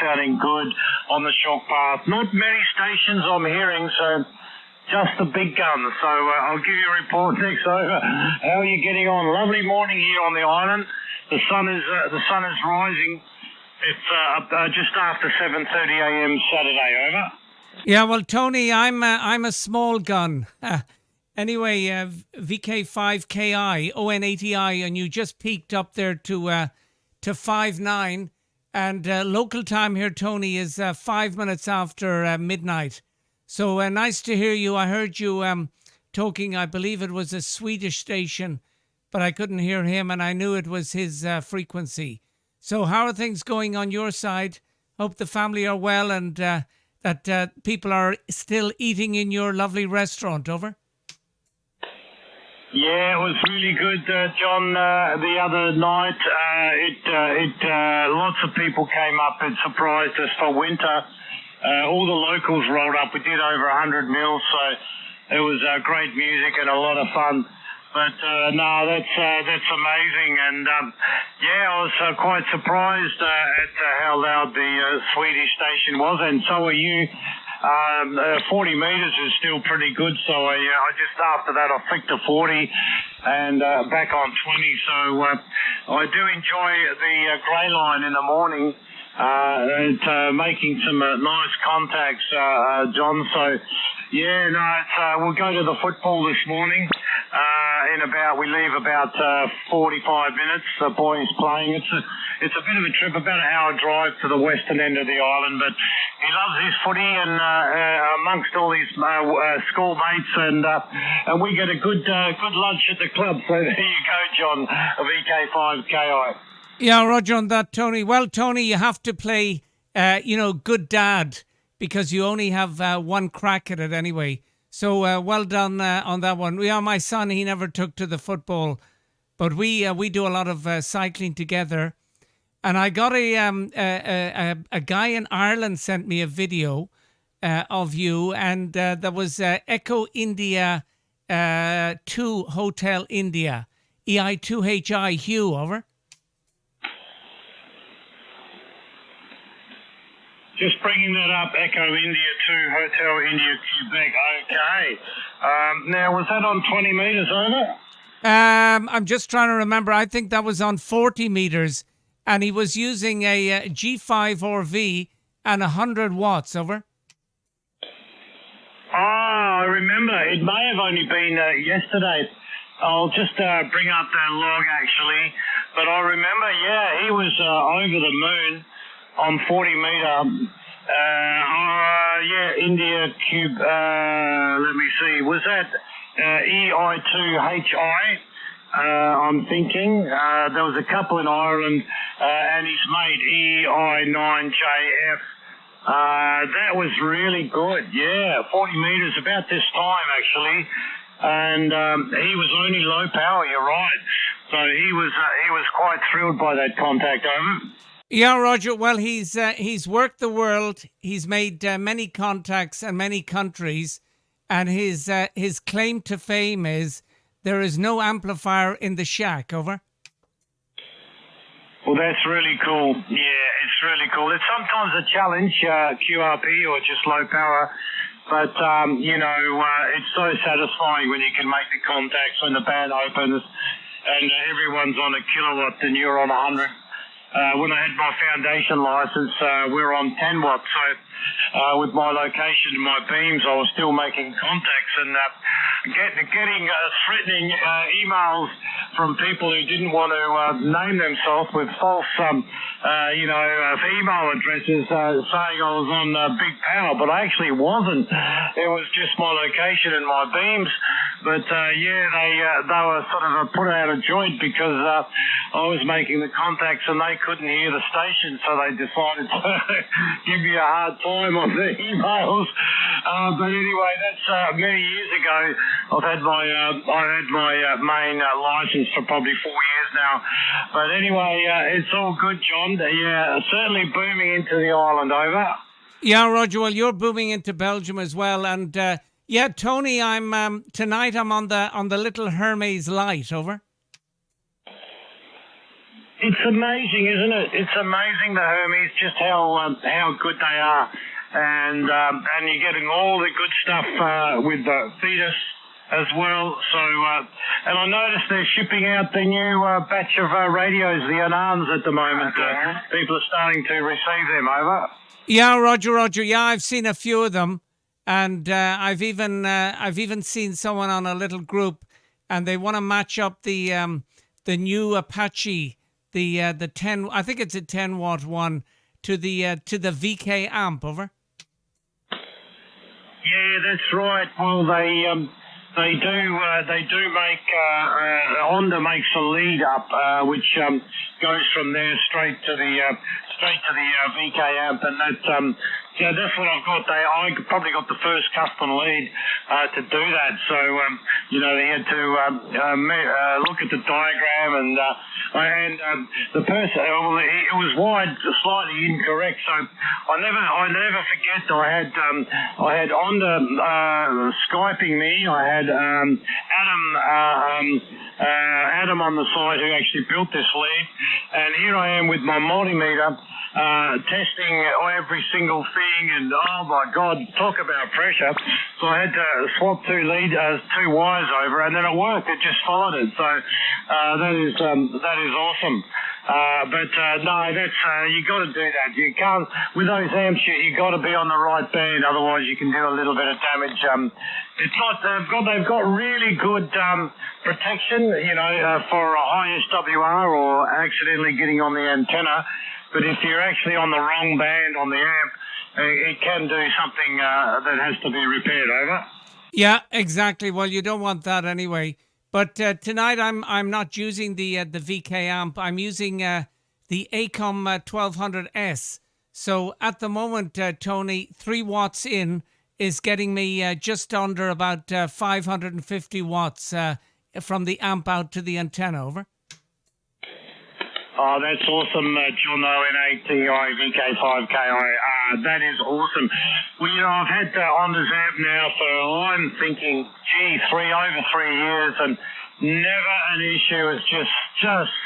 sounding good on the short path. Not many stations I'm hearing, so just the big guns. So I'll give you a report next over. How are you getting on? Lovely morning here on the island. The sun is rising. It's just after 7:30 a.m. Saturday. Over. Yeah, well, Tony, I'm a small gun. Anyway, VK5KI, ON80I, and you just peaked up there to 5'9", and local time here, Tony, is 5 minutes after midnight. So nice to hear you. I heard you talking, I believe it was a Swedish station, but I couldn't hear him, and I knew it was his frequency. So how are things going on your side? Hope the family are well and that people are still eating in your lovely restaurant, over? Yeah, it was really good, John. The other night, lots of people came up and surprised us for winter. All the locals rolled up. We did over 100 meals, so it was great music and a lot of fun. But no, that's amazing. And yeah, I was quite surprised at how loud the Swedish station was, and so are you. 40 metres is still pretty good, so I just after that I flicked to 40 and back on 20. So I do enjoy the grey line in the morning. Making some nice contacts, John. So yeah, no, we'll go to the football this morning. We leave about 45 minutes. The boys playing. It's a bit of a trip, about an hour drive to the western end of the island, but he loves his footy and amongst all his schoolmates, and we get a good lunch at the club. So there you go, John. VK5KI. Yeah, Roger on that, Tony. Well, Tony, you have to play, good dad, because you only have one crack at it anyway. So well done on that one. My son, he never took to the football, but we do a lot of cycling together. And I got a guy in Ireland sent me a video of you, and there was Echo India 2 Hotel India, EI2HI Hugh, over. Just bringing that up, Echo India 2, Hotel India, Quebec. Okay. Now, was that on 20 metres, over? I'm just trying to remember. I think that was on 40 metres, and he was using a G5 RV and 100 watts, over. Oh, I remember. It may have only been yesterday. I'll just bring up that log, actually. But I remember, yeah, he was over the moon on 40 metre, India Cube, let me see, was that EI2HI? I'm thinking. There was a couple in Ireland, and his mate EI9JF. That was really good, yeah, 40 metres, about this time, actually. And he was only low power, you're right. So he was quite thrilled by that contact, over. Yeah, Roger. Well, he's worked the world. He's made many contacts in many countries, and his claim to fame is there is no amplifier in the shack, over. Well, that's really cool. Yeah, it's really cool. It's sometimes a challenge, QRP or just low power, but it's so satisfying when you can make the contacts when the band opens and everyone's on a kilowatt and you're on 100. When I had my foundation license, we were on 10 watts. So with my location and my beams, I was still making contacts and getting threatening emails from people who didn't want to name themselves with false, email addresses saying I was on big power, but I actually wasn't. It was just my location and my beams. But they were sort of put out of joint because I was making the contacts and they couldn't hear the station, so they decided to give me a hard time on the emails. But anyway, that's many years ago. I've had my main license for probably 4 years now. But anyway, it's all good, John. Yeah, certainly booming into the island, over. Yeah, Roger. Well, you're booming into Belgium as well, and. Yeah, Tony, I'm tonight I'm on the Little Hermes Light, over. It's amazing, isn't it? It's amazing, the Hermes, just how good they are, and you're getting all the good stuff with the fetus as well. So, and I noticed they're shipping out the new batch of radios, the Anans, at the moment. People are starting to receive them. Over. Yeah, Roger. Yeah, I've seen a few of them, and I've even seen someone on a little group, and they want to match up the new Apache, the 10. I think it's a 10-watt one to the VK amp. Over. Yeah, that's right. Well, they do make Honda makes a lead up, which goes from there straight to the VK amp, and that's what I've got. I probably got the first custom lead to do that. So they had to look at the diagram, and the person, it was wired slightly incorrect. So I never forget. I had Honda Skyping me. I had Adam on the side who actually built this lead, and here I am with my multimeter testing every single thing, and oh my God, talk about pressure. So I had to swap two wires over, and then it worked. It just followed it. So that is awesome. No, that's you got to do that. You can't with those amps. You got to be on the right band, otherwise you can do a little bit of damage. It's not they've got really good protection, for a high SWR or accidentally getting on the antenna. But if you're actually on the wrong band on the amp, it can do something that has to be repaired. Over. Yeah, exactly. Well, you don't want that anyway. But tonight I'm not using the VK amp. I'm using the ACOM 1200S. So at the moment, Tony, 3 watts in is getting me just under about 550 watts from the amp out to the antenna. Over. Oh, that's awesome, John O-N-A-T-I VK5KI. That is awesome. Well, I've had Honda's amp now for, I'm thinking, over 3 years, and never an issue. It's just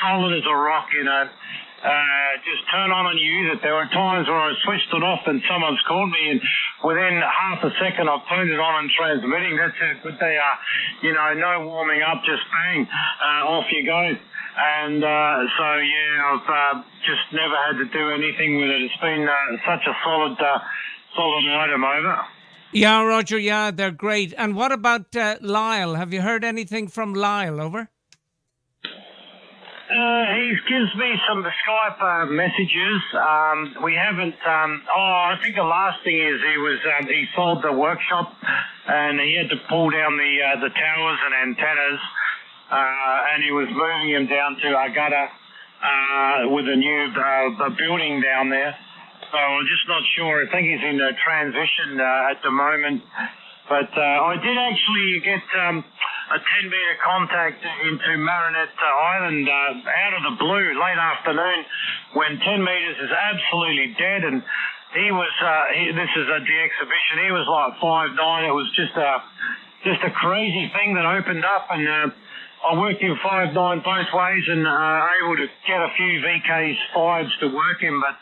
solid as a rock, just turn on and use it. There were times where I switched it off and someone's called me, and within half a second I've turned it on and transmitting. That's how good they are. No warming up, just bang, off you go. And I've just never had to do anything with it. It's been such a solid item. Over. Yeah, Roger. Yeah, they're great. And what about Lyle? Have you heard anything from Lyle? Over. He gives me some Skype messages. We haven't. I think the last thing is he sold the workshop, and he had to pull down the towers and antennas. And he was moving him down to Agata with a new building down there. So I'm just not sure. I think he's in a transition at the moment. But I did actually get a 10-meter contact into Marinette Island out of the blue late afternoon when 10 meters is absolutely dead. And he was, this is at the exhibition, he was like 5'9". It was just a crazy thing that opened up, and I worked him 5'9" both ways, and able to get a few VK's 5s to work him. But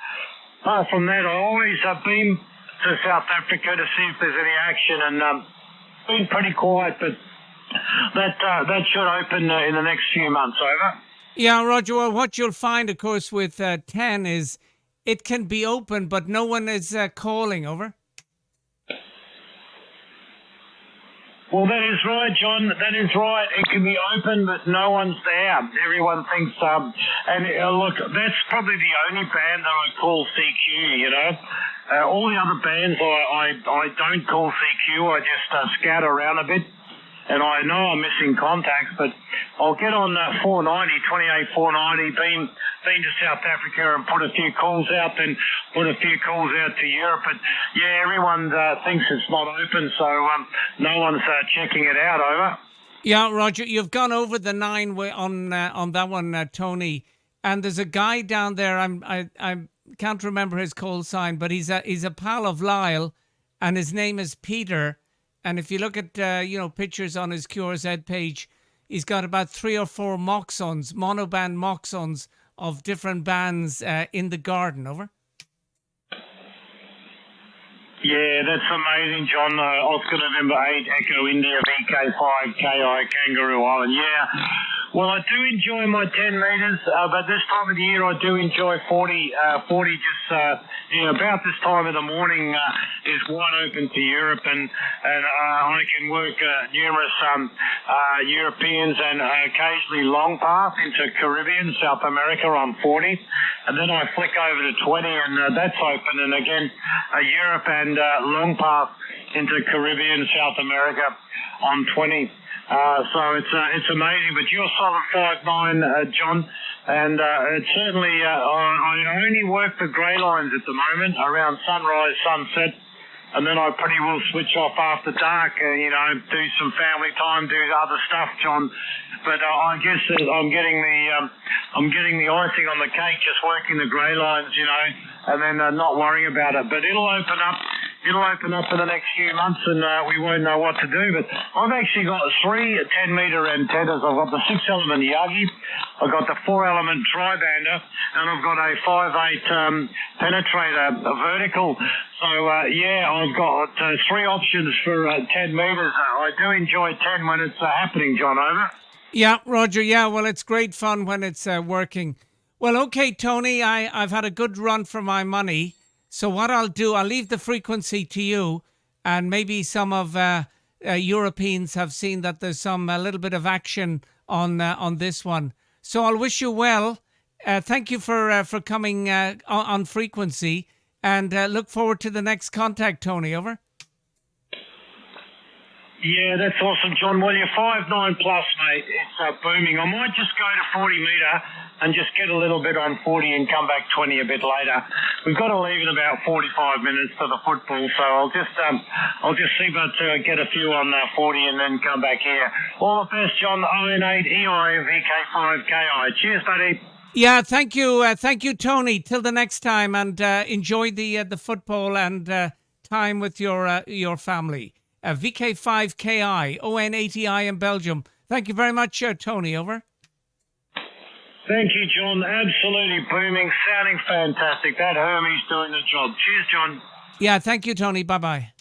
apart from that, I always beam to South Africa to see if there's any action, and been pretty quiet, but that should open in the next few months. Over. Yeah, Roger. Well, what you'll find, of course, with 10 is it can be open, but no one is calling. Over. Well, that is right, John. That is right. It can be open, but no one's there. Everyone thinks, and look, that's probably the only band that I call CQ, all the other bands I don't call CQ. I just scout around a bit. And I know I'm missing contacts, but I'll get on 490, 490, been to South Africa and put a few calls out, then put a few calls out to Europe. But yeah, everyone thinks it's not open, so no one's checking it out. Over. Yeah, Roger, you've gone over the 9 on that one, Tony. And there's a guy down there. I can't remember his call sign, but he's a pal of Lyle, and his name is Peter. And if you look at pictures on his QRZ page, he's got about 3 or 4 Moxons, monoband Moxons of different bands in the garden. Over. Yeah, that's amazing, John. Oscar November 8, Echo India, VK5KI, Kangaroo Island. Yeah. Well, I do enjoy my 10 metres, but this time of the year I do enjoy 40. 40 just, about this time of the morning is wide open to Europe, and I can work numerous Europeans and occasionally long path into Caribbean, South America on 40. And then I flick over to 20, and that's open. And again, Europe and long path into Caribbean, South America on 20. So it's amazing. But you're solid 5'9", John, and it's certainly I only work the grey lines at the moment around sunrise, sunset. And then I pretty well switch off after dark, do some family time, do other stuff, John. But I guess I'm getting the icing on the cake, just working the grey lines, and then not worrying about it. But it'll open up in the next few months, and we won't know what to do. But I've actually got 3 10-metre antennas. I've got the 6-element Yagi, I've got the 4-element tri-bander, and I've got a 5/8 penetrator, a vertical. So, I've got 3 options for 10 metres. I do enjoy 10 when it's happening, John. Over. Yeah, Roger. Yeah, well, it's great fun when it's working. Well, okay, Tony, I've had a good run for my money. So what I'll do, I'll leave the frequency to you, and maybe some of Europeans have seen that there's a little bit of action on this one. So I'll wish you well. Thank you for coming on frequency, and look forward to the next contact, Tony. Over. Yeah, that's awesome, John. Well, you're 5'9 plus, mate. It's booming. I might just go to 40 metre and just get a little bit on 40 and come back 20 a bit later. We've got to leave in about 45 minutes for the football, so I'll just see about get a few on 40 and then come back here. All the best, John. ON8EI VK5KI. Cheers, buddy. Yeah, thank you, Tony. Till the next time, and enjoy the football and time with your family. VK5KI, ON8EI in Belgium. Thank you very much, Tony. Over. Thank you, John. Absolutely booming, sounding fantastic. That Hermes doing the job. Cheers, John. Yeah, thank you, Tony. Bye-bye.